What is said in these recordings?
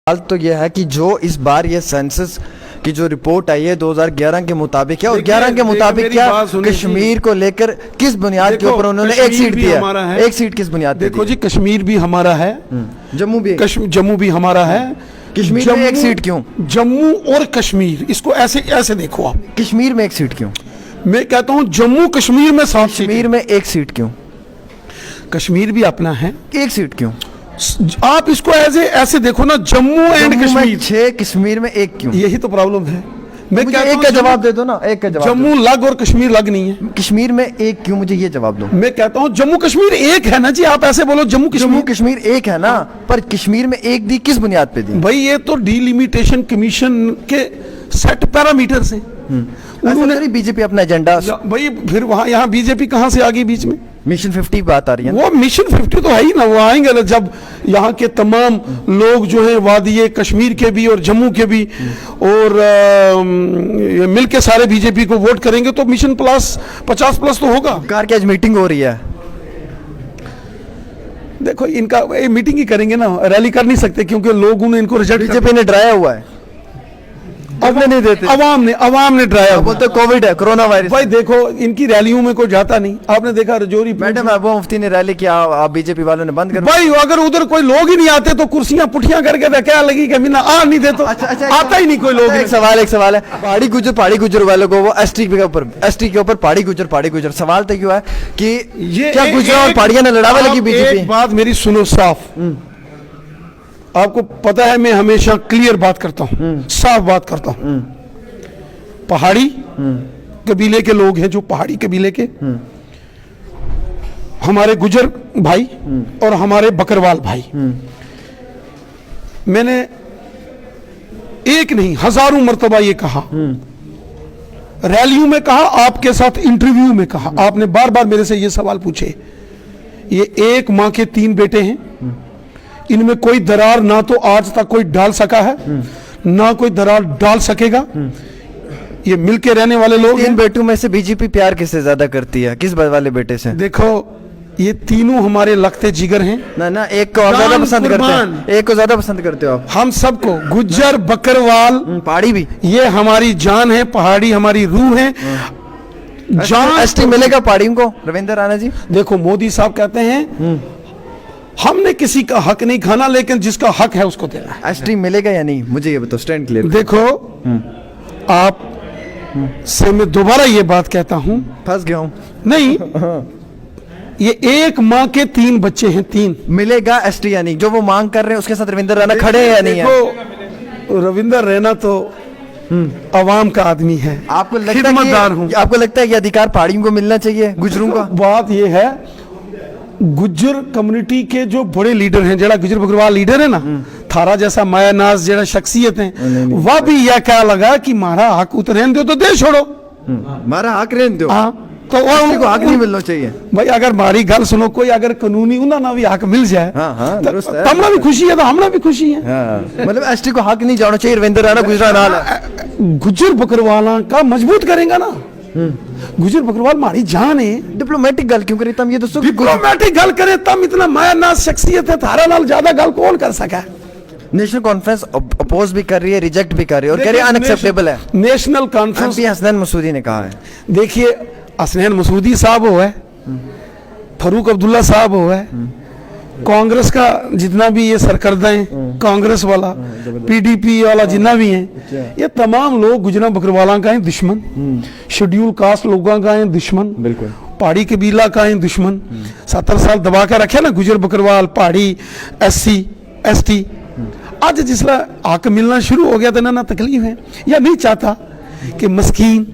हाल तो यह है कि जो इस बार ये सेंसस की जो रिपोर्ट आई है 2011 के मुताबिक है, और 11 के मुताबिक क्या कश्मीर को लेकर किस बुनियाद के ऊपर उन्होंने एक सीट दिया, एक सीट किस बुनियाद पे? देखो जी, कश्मीर भी हमारा है, जम्मू भी हमारा है। कश्मीर में एक सीट क्यों? जम्मू और कश्मीर, इसको ऐसे ऐसे देखो आप। कश्मीर में एक सीट क्यों? मैं कहता हूं जम्मू कश्मीर में 7 सीट। कश्मीर में एक सीट क्यों? कश्मीर भी अपना है, एक सीट क्यों? आप इसको ऐसे देखो ना, जम्मू एंड कश्मीर 6, कश्मीर में एक क्यों? यही तो प्रॉब्लम है। मैं कहता एक का जवाब दे दो ना, एक का जवाब। जम्मू लग और कश्मीर लग नहीं है। कश्मीर में एक क्यों, मुझे ये जवाब दो। मैं कहता हूं जम्मू कश्मीर एक है ना जी, आप ऐसे बोलो जम्मू कश्मीर एक है ना, पर कश्मीर में एक दी किस बुनियाद पे दी? भाई ये तो डिलिमिटेशन कमीशन के सेट पैरामीटर से उन्होंने बीजेपी अपना एजेंडा भाई, फिर वहां यहाँ बीजेपी कहां से आ गई बीच में? मिशन 50 बात आ रही है। वो मिशन 50 तो है ही ना, वो आएंगे ना जब यहाँ के तमाम लोग जो हैं वादी कश्मीर के भी और जम्मू के भी और मिलके सारे बीजेपी को वोट करेंगे तो मिशन प्लस 50+ तो होगा। सरकार की आज मीटिंग हो रही है, देखो इनका मीटिंग ही करेंगे ना, रैली कर नहीं सकते क्योंकि लोगों ने इनको रिजेक्ट, बीजेपी ने डराया हुआ है, अब नहीं देते। अवाम ने डराया, बोलते कोविड है, कोरोना वायरस। भाई देखो इनकी रैलियों में कोई जाता नहीं, आपने देखा रजौरी मैडम महबूबा मुफ्ती ने रैली किया, आप बीजेपी वालों ने बंद कर। भाई अगर उधर कोई लोग ही नहीं आते तो कुर्सियां पुठियां करके तो क्या लगी कि मिलना आ नहीं देते। अच्छा, आता ही नहीं कोई लोग। एक सवाल है, पहाड़ी गुजर वालों को वो एसटी के ऊपर पहाड़ी गुजर सवाल तो क्यों है कि ये क्या गुजरा और पहाड़ियां ने लड़ावा लगी बीजेपी? एक बात मेरी सुनो साफ, आपको पता है मैं हमेशा क्लियर बात करता हूं, साफ बात करता हूं। पहाड़ी कबीले के लोग हैं, जो पहाड़ी कबीले के हमारे गुजर भाई और हमारे बकरवाल भाई, मैंने एक नहीं हजारों मर्तबा ये कहा, रैलियों में कहा, आपके साथ इंटरव्यू में कहा, आपने बार बार मेरे से ये सवाल पूछे। ये एक मां के 3 बेटे हैं, इनमें कोई दरार ना तो आज तक कोई डाल सका है, ना कोई दरार डाल सकेगा। ये मिलके रहने वाले लोग। 3 बेटों में से बीजेपी प्यार किससे ज्यादा करती है, किस वाले बेटे से? देखो ये तीनों हमारे लगते जिगर हैं ना, एक को ज्यादा पसंद करते हैं, एक को ज्यादा पसंद करते हो आप? हम सबको, गुज्जर बकरवाल पहाड़ी भी, ये हमारी जान है, पहाड़ी हमारी रूह है। जान एसटी मिलेगा पहाड़ियों को रविंद्र राणा जी? देखो मोदी साहब कहते हैं हमने किसी का हक नहीं खाना, लेकिन जिसका हक है उसको देना है। एसटी मिलेगा या नहीं, मुझे ये बताओ, स्टैंड क्लियर। देखो आप से मैं दोबारा ये बात कहता हूं, फंस गया हूं। नहीं ये एक माँ के 3 बच्चे हैं, 3 मिलेगा एसटी या नहीं? जो वो मांग कर रहे हैं उसके साथ रविंद्र राणा खड़े हैं या नहीं है? देखो रविंद्र रैना तो अवाम का आदमी है, आपको लगता है कि अधिकार पहाड़ियों को मिलना चाहिए, गुजरों का? बात ये है, गुज्जर कम्युनिटी के जो बड़े लीडर हैं, जरा गुज्जर बकरवाल लीडर है ना, थारा जैसा मायानाज जरा शख्सियत है, वह भी यह क्या लगा कि मारा हक उतरेन दो तो दे छोड़ो, मारा हक रहने दो। हाँ, तो वो हक नहीं मिलना चाहिए। भाई अगर मारी गल सुनो, कोई अगर कानूनी उन्हें ना भी हक मिल जाए, तमना भी खुशी है तो हमने भी खुशी है। मतलब एसटी को हक नहीं जाना चाहिए, रविंद्र राणा गुजरा नाल गुज्जर बकरवाल का मजबूत करेंगे ना, गुजर बकरवाल हमारी जान है। डिप्लोमेटिक गल क्यों करे तम, ये दोस्तों डिप्लोमेटिक गल करे तम, इतना मायानाज शख्सियत है, थारा नाल ज्यादा गल कौन कर सका? नेशनल कॉन्फ्रेंस अपोज भी कर रही है, रिजेक्ट भी कर रही है और कह रही है अनएक्सेप्टेबल है। नेशनल कॉन्फ्रेंस हसनैन मसूदी ने कहा है। देखिए हसनैन मसूदी साहब हो है, फारूक अब्दुल्ला साहब हो है, कांग्रेस का जितना भी ये सरकर्दा है, कांग्रेस वाला, पीडीपी वाला जितना भी है, ये तमाम लोग गुजरा बकरवाला का है दुश्मन, शेड्यूल कास्ट लोगों का है दुश्मन, बिल्कुल पहाड़ी कबीला का है दुश्मन। 70 साल दबा के रखे ना गुजर बकरवाल, पहाड़ी, SC ST। आज जिसला हक मिलना शुरू हो गया तो ना तकलीफ है, या नहीं चाहता कि मस्कीन,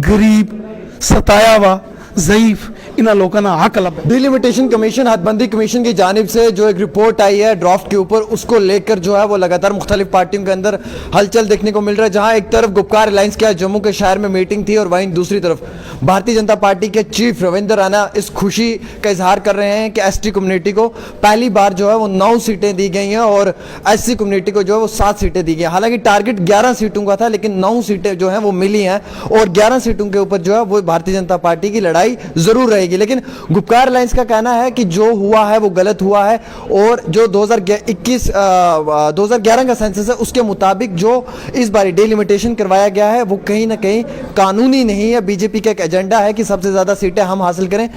गरीब, सताया हुआ, ज़ईफ इन लोगों का हक लब। डिलिमिटेशन कमीशन, हदबंदी कमीशन की जानिब से जो एक रिपोर्ट आई है ड्राफ्ट के ऊपर, उसको लेकर जो है वो लगातार मुख्तलिफ पार्टियों के अंदर हलचल देखने को मिल रहा है। जहां एक तरफ गुपकार अलायंस के जम्मू के शहर में मीटिंग थी और वहीं दूसरी तरफ भारतीय जनता पार्टी के चीफ रविंद्र राणा इस खुशी का इजहार कर रहे हैं कि एसटी कम्युनिटी को पहली बार जो है वो 9 सीटें दी गई हैं और SC कम्युनिटी को जो है वो 7 सीटें दी गई हैं। हालांकि टारगेट 11 सीटों का था, लेकिन 9 सीटें जो है वो मिली हैं और 11 सीटों के ऊपर जो है वो भारतीय जनता पार्टी की लड़ाई जरूर रहेगी। बनेगी। लेकिन गुपकार अलायंस का कहना है कि जो हुआ है वो गलत हुआ है और जो 2011 का सेंसस है उसके मुताबिक जो इस बार डिलिमिटेशन करवाया गया है वो कहीं ना कहीं कानूनी नहीं है। बीजेपी का एक एजेंडा है कि सबसे ज़्यादा सीटें हम हासिल करें।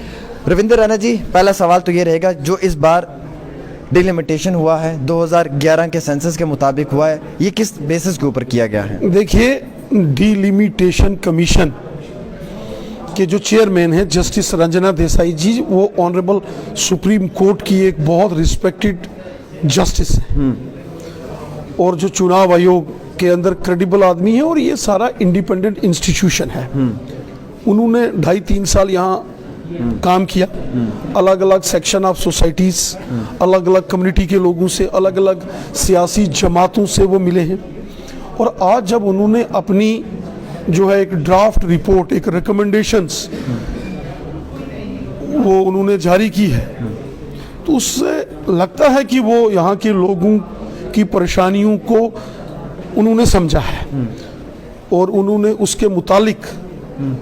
रविंद्र रैना जी, पहला सवाल तो ये रहेगा, जो इस बार डिलिमिटेशन हुआ है 2011 के सेंसस के मुताबिक हुआ है, ये किस बेसिस के ऊपर किया गया है? देखिए, डिलिमिटेशन कमीशन के जो चेयरमैन है जस्टिस रंजना देसाई जी, वो ऑनरेबल सुप्रीम कोर्ट की एक बहुत रिस्पेक्टेड जस्टिस है और जो चुनाव आयोग के अंदर क्रेडिबल आदमी है और ये सारा इंडिपेंडेंट इंस्टीट्यूशन है। उन्होंने 2.5-3 साल यहाँ काम किया, अलग अलग सेक्शन ऑफ सोसाइटीज, अलग अलग कम्युनिटी के लोगों से, अलग अलग सियासी जमातों से वो मिले हैं और आज जब उन्होंने अपनी जो है एक ड्राफ्ट रिपोर्ट, एक रिकमेंडेशंस वो उन्होंने जारी की है, तो उससे लगता है कि वो यहाँ के लोगों की परेशानियों को उन्होंने समझा है और उन्होंने उसके मुतालिक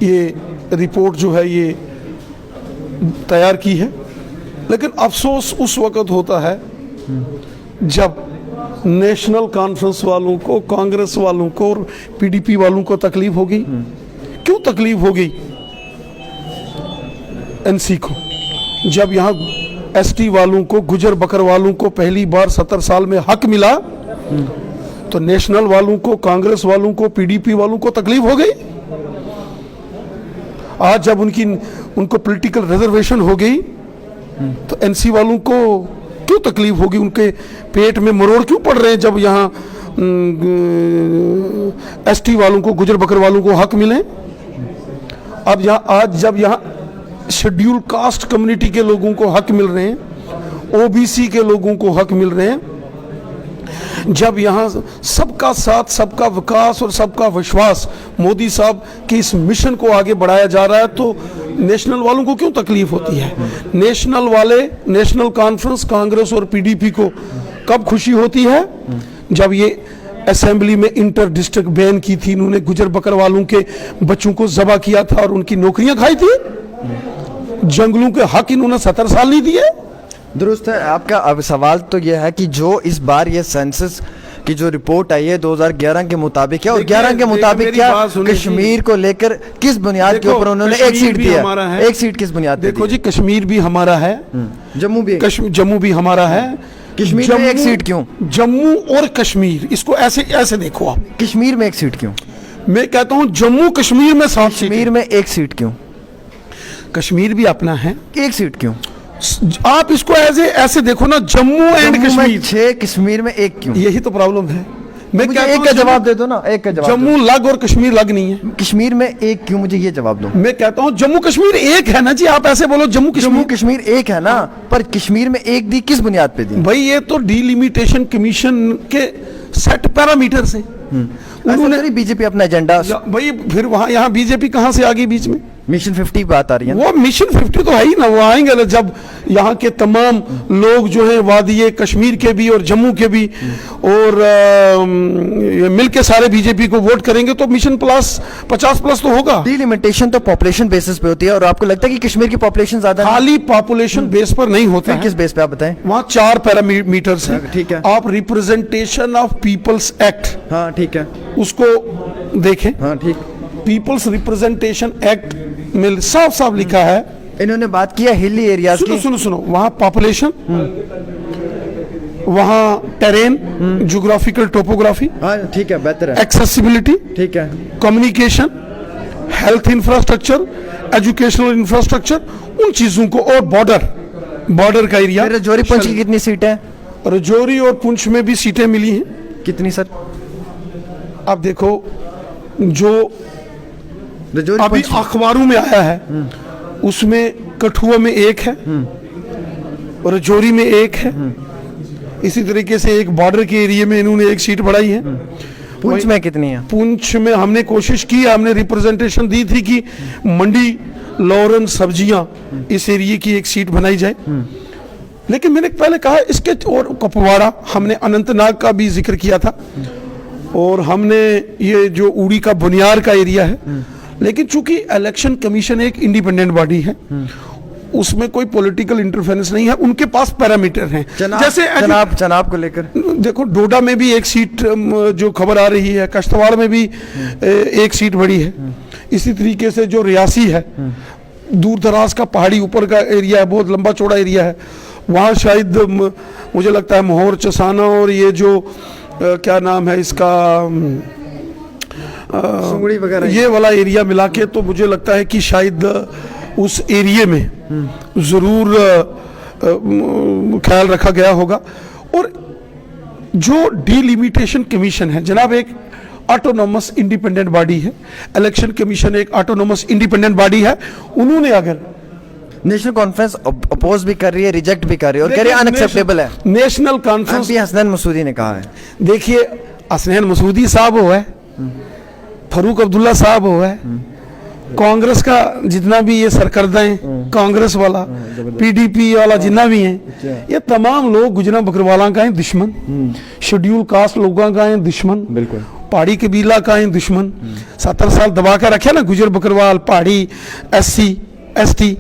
ये रिपोर्ट जो है ये तैयार की है। लेकिन अफसोस उस वक्त होता है जब नेशनल कॉन्फ्रेंस वालों को, कांग्रेस वालों को और पीडीपी वालों को तकलीफ हो गई। क्यों तकलीफ हो गई? एनसी को, जब यहाँ एसटी वालों को, गुजर बकर वालों को पहली बार 70 साल में हक मिला तो नेशनल वालों को, कांग्रेस वालों को, पीडीपी वालों को तकलीफ हो गई। आज जब उनको पॉलिटिकल रिजर्वेशन हो गई तो एनसी वालों को क्यों तकलीफ होगी? उनके पेट में मरोड़ क्यों पड़ रहे हैं जब यहाँ एसटी वालों को, गुजर बकर वालों को हक मिले? अब यहाँ आज जब यहाँ शेड्यूल कास्ट कम्युनिटी के लोगों को हक मिल रहे हैं, ओबीसी के लोगों को हक मिल रहे हैं, जब यहाँ सबका साथ, सबका विकास और सबका विश्वास मोदी साहब के इस मिशन को आगे बढ़ाया जा रहा है, तो नेशनल वालों को क्यों तकलीफ होती है? नेशनल वाले, नेशनल कॉन्फ्रेंस, कांग्रेस और पीडीपी को कब खुशी होती है? जब ये असेंबली में इंटर डिस्ट्रिक्ट बैन की थी, इन्होंने गुजर बकर वालों के बच्चों को ज़बह किया था और उनकी नौकरियां खाई थी। जंगलों के हक इन्होंने 70 साल नहीं दिए। दुरुस्त है आपका। अब सवाल तो यह है कि जो इस बार ये सेंसस की जो रिपोर्ट आई है 2011 के मुताबिक है और 11 के मुताबिक क्या कश्मीर को लेकर किस बुनियाद के ऊपर उन्होंने एक सीट दी है? एक सीट किस बुनियाद पे? देखो जी, कश्मीर भी हमारा है, जम्मू भी हमारा है। कश्मीर में एक सीट क्यों? जम्मू और कश्मीर, इसको ऐसे देखो आप। कश्मीर में एक सीट क्यों? मैं कहता हूँ जम्मू कश्मीर में 7 सीट। कश्मीर में एक सीट क्यों? कश्मीर भी अपना है, एक सीट क्यों? आप इसको ऐसे देखो ना, जम्मू एंड कश्मीर 6, कश्मीर में एक क्यों? यही तो प्रॉब्लम है। मैं क्या एक का जवाब दे दो ना, एक का जवाब। जम्मू लग और कश्मीर लग नहीं है। कश्मीर में एक क्यों? मुझे ये जवाब दो। मैं कहता हूँ जम्मू कश्मीर एक है ना जी, आप ऐसे बोलो जम्मू कश्मीर एक है ना, पर कश्मीर में एक दी किस बुनियाद पे दी? भाई ये तो डिलिमिटेशन कमीशन के सेट पैरामीटर से उन्होंने बीजेपी अपना एजेंडा। भाई फिर वहां यहाँ बीजेपी कहां से आ गई बीच में? मिशन 50 बात आ रही है। वो मिशन 50 तो है ही ना, वो आएंगे ना जब यहाँ के तमाम लोग जो हैं वादी कश्मीर के भी और जम्मू के भी और मिलके सारे बीजेपी को वोट करेंगे तो मिशन प्लस 50+ तो होगा। डिलिमिटेशन तो पॉपुलेशन बेसिस पे होती है और आपको लगता है कि कश्मीर की पॉपुलेशन ज्यादा है? खाली पॉपुलेशन बेस पर नहीं होता है। किस बेस पे आप बताएं? वहाँ 4 पैरामीटर्स हैं। ठीक है। आप रिप्रेजेंटेशन ऑफ पीपल्स एक्ट, हाँ ठीक है, उसको देखें। हाँ ठीक। पीपल्स रिप्रेजेंटेशन एक्ट में साफ लिखा है। इन्होंने बात किया हिली एरियाज की। सुनो, वहाँ पॉपुलेशन, वहाँ टेरेन, ज्योग्राफिकल टोपोग्राफी, हाँ ठीक है, बेहतर है, एक्सेसिबिलिटी, ठीक है, communication, health infrastructure, educational infrastructure, उन चीजों को, और बॉर्डर का एरिया। रजौरी पुंछ की कितनी सीटें हैं? रजौरी और पुंछ में भी सीटें मिली हैं। कितनी सर? आप देखो, जो अभी अखबारों में आया है उसमें कठुआ में एक है, रजौरी में एक है, इसी तरीके से एक बॉर्डर के एरिया में इन्होंने एक सीट बढ़ाई है। पुंछ में कितनी है? पुंछ में हमने कोशिश की, हमने रिप्रेजेंटेशन दी थी कि मंडी, लॉरेंस, सब्जियां, इस एरिया की एक सीट बनाई जाए, लेकिन मैंने पहले कहा इसके, और कुपवाड़ा, हमने अनंतनाग का भी जिक्र किया था, और हमने ये जो उड़ी का बुनियार का एरिया है, लेकिन चूंकि इलेक्शन कमीशन एक इंडिपेंडेंट बॉडी है, उसमें कोई पॉलिटिकल इंटरफेरेंस नहीं है, उनके पास पैरामीटर हैं। जैसे चनाब को लेकर देखो, डोडा में भी एक सीट जो खबर आ रही है, कश्तवाड़ में भी एक सीट बढ़ी है। इसी तरीके से जो रियासी है, दूर दराज का पहाड़ी ऊपर का एरिया है, बहुत लंबा चौड़ा एरिया है, वहाँ शायद मुझे लगता है मोहर चसाना और ये जो क्या नाम है इसका सुंगड़ी वगैरह, ये वाला एरिया मिला के, तो मुझे लगता है कि शायद उस एरिया में ज़रूर ख्याल रखा गया होगा। और जो डिलिमिटेशन कमीशन है जनाब, एक ऑटोनोमस इंडिपेंडेंट बॉडी है, इलेक्शन कमीशन एक ऑटोनोमस इंडिपेंडेंट बॉडी है। उन्होंने अगर नेशनल कॉन्फ्रेंस अपोज भी कर रही है, रिजेक्ट भी कर रही है और कह रही है अनएक्सेप्टेबल है। नेशनल कॉन्फ्रेंस हसनैन मसूदी ने कहा है, देखिए हसनैन मसूदी साहब हो है, फारूक अब्दुल्ला साहब हो है, कांग्रेस का जितना भी ये सरकर्दा है, कांग्रेस वाला, पीडीपी वाला जितना भी है, ये तमाम लोग गुजरा बकरवाला का है दुश्मन, शेड्यूल कास्ट लोगों का है दुश्मन, बिल्कुल पहाड़ी कबीला का है दुश्मन। 70 साल दबा के रखे ना गुजर बकरवाल, पहाड़ी, SC ST।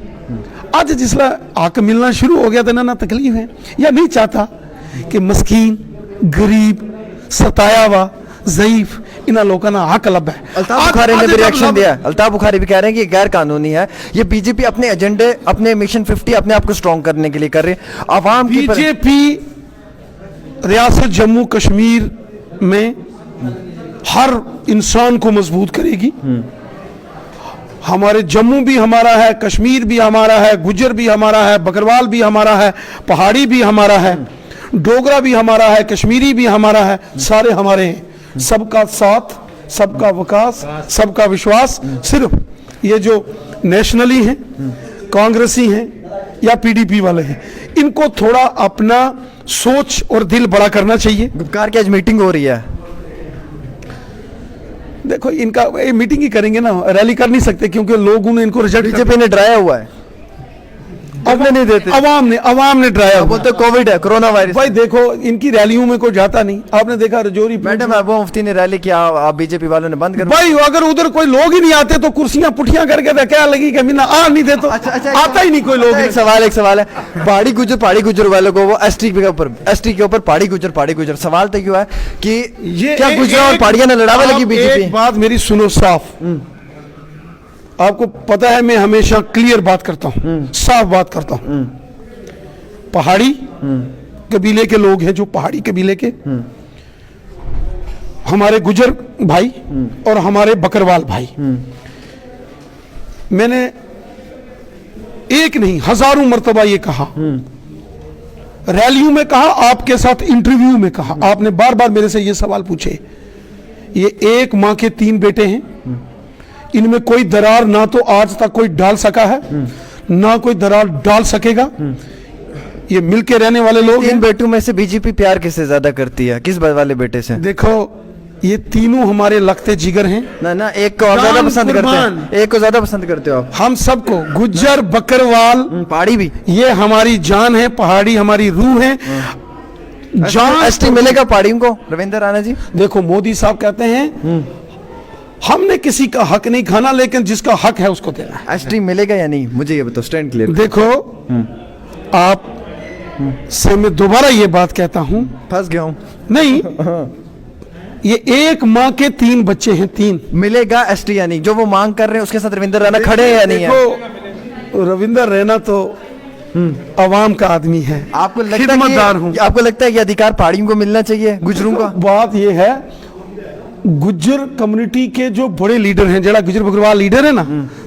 आज जिसला हक मिलना शुरू हो गया था ना तकलीफ है, या नहीं चाहता कि मस्कीन, गरीब, सताया हुआ, ज़ईफ इन लोगों का हक लब है। अल्ताफ बुखारी ने भी रिएक्शन दिया है। अल्ताफ बुखारी भी कह रहे हैं कि ये गैर कानूनी है, ये बीजेपी अपने एजेंडे, अपने मिशन 50 अपने आप को स्ट्रॉन्ग करने के लिए कर रही है। आवाम की बीजेपी रियासत जम्मू कश्मीर में हर इंसान को मजबूत करेगी। हमारे जम्मू भी हमारा है, कश्मीर भी हमारा है, गुजर भी हमारा है, बकरवाल भी हमारा है, पहाड़ी भी हमारा है, डोगरा भी हमारा है, कश्मीरी भी हमारा है, सारे हमारे हैं। सबका साथ, सबका विकास, सबका विश्वास। सिर्फ ये जो नेशनली हैं, कांग्रेसी हैं या पीडीपी वाले हैं, इनको थोड़ा अपना सोच और दिल बड़ा करना चाहिए। गुपकार की आज मीटिंग हो रही है, देखो इनका ये मीटिंग ही करेंगे ना, रैली कर नहीं सकते क्योंकि लोगों ने इनको रिजेक्ट, बीजेपी ने डराया हुआ है, अब नहीं देते, अवाम ने डराया। वो तो कोविड है, कोरोना वायरस। भाई देखो इनकी रैलियों में कोई जाता नहीं, आपने देखा रजौरी मैडम महबूबा मुफ्ती ने रैली किया, आप बीजेपी वालों ने बंद कर। भाई अगर उधर कोई लोग ही नहीं आते तो कुर्सियां पुठियां करके तो क्या लगी कि ना आ नहीं दे तो आता ही नहीं कोई लोग। एक सवाल है, पहाड़ी गुजर वालों को वो एसटी के ऊपर पहाड़ी गुजर सवाल तो क्यों है कि क्या गुजरा और पहाड़ियां ने लड़ावा लगी बीजेपी। एक बात मेरी सुनो साफ, आपको पता है मैं हमेशा क्लियर बात करता हूं, साफ बात करता हूं। पहाड़ी कबीले के लोग हैं, जो पहाड़ी कबीले के, हमारे गुजर भाई और हमारे बकरवाल भाई, मैंने एक नहीं हजारों मर्तबा ये कहा, रैलियों में कहा, आपके साथ इंटरव्यू में कहा, आपने बार बार मेरे से ये सवाल पूछे। ये एक मां के 3 बेटे हैं, इनमें कोई दरार ना तो आज तक कोई डाल सका है, ना कोई दरार डाल सकेगा। ये मिलके रहने वाले लोग। इन बेटों में से बीजेपी प्यार किससे ज्यादा करती है, किस वाले बेटे से? देखो ये तीनों हमारे लगते जिगर हैं ना, एक को और ज्यादा पसंद करते हैं, एक को ज्यादा पसंद करते हो आप? हम सबको, गुज्जर बकरवाल पहाड़ी भी, ये हमारी जान है, पहाड़ी हमारी रूह है। जान एसटी मिलेगा पहाड़ियों को रविंद्र राणा जी? देखो मोदी साहब कहते हैं हमने किसी का हक नहीं खाना, लेकिन जिसका हक है उसको देना है। एसटी मिलेगा या नहीं, मुझे ये बताओ, स्टैंड क्लियर। देखो आप से मैं दोबारा ये बात कहता हूं, फंस गया हूं नहीं, ये एक माँ के 3 बच्चे हैं, 3 मिलेगा एसटी या नहीं? जो वो मांग कर रहे हैं उसके साथ रविंद्र राणा खड़े हैं या नहीं है? देखो रविंद्र रैना तो अवाम का आदमी है, आपको लगता है कि अधिकार पहाड़ियों को मिलना चाहिए, गुजरों का? बात ये है, गुज्जर कम्युनिटी के जो बड़े लीडर हैं, जरा गुजर बकरवाल लीडर है ना,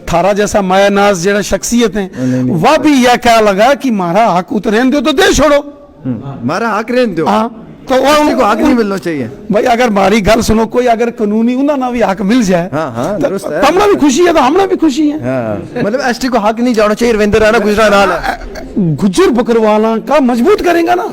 थारा जैसा मायानाज जरा शख्सियत है, वह भी यह क्या लगा कि मारा हक उतरेन दो तो दे छोड़ो, मारा हक रहने दो। हाँ, तो को हक नहीं मिलना चाहिए भाई। अगर मारी गल सुनो, कोई अगर कानूनी उन्हें ना भी हक मिल जाए, तो हमने भी खुशी है, तो हमने भी खुशी है। मतलब एसटी को हक नहीं जाना चाहिए, रविंद्र राणा गुजरा नाल गुजर बकरवाला का मजबूत करेगा ना,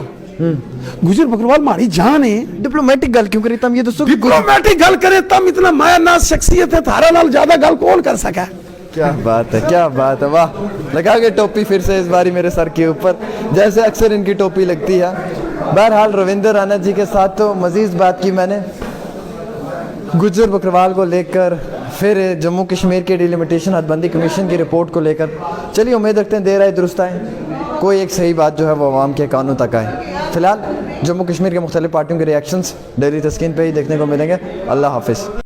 गुजर बकरवाल मारी जान है। डिप्लोमेटिक गल क्यों करे तम, ये दोस्तों डिप्लोमेटिक गल करे तम, इतना मायानाज शख्सियत है, थारा नाल ज्यादा गल कौन कर सका। क्या बात है, क्या बात है, वाह। लगा के टोपी फिर से इस बारी मेरे सर के ऊपर, जैसे अक्सर इनकी टोपी लगती है। बहरहाल रविंद्र राणा जी के साथ तो मजीद बात की मैंने, गुज्जर बकरवाल को लेकर फिर जम्मू कश्मीर के डिलिमिटेशन हदबंदी कमीशन की रिपोर्ट को लेकर चलिए उम्मीद रखते हैं देर आए दुरुस्त आए, कोई एक सही बात जो है वो आवाम के कानों तक आए। फ़िलहाल जम्मू कश्मीर के मुख्तलिफ पार्टियों के रिएक्शंस डेली तस्कीन पे ही देखने को मिलेंगे। अल्लाह हाफिज़।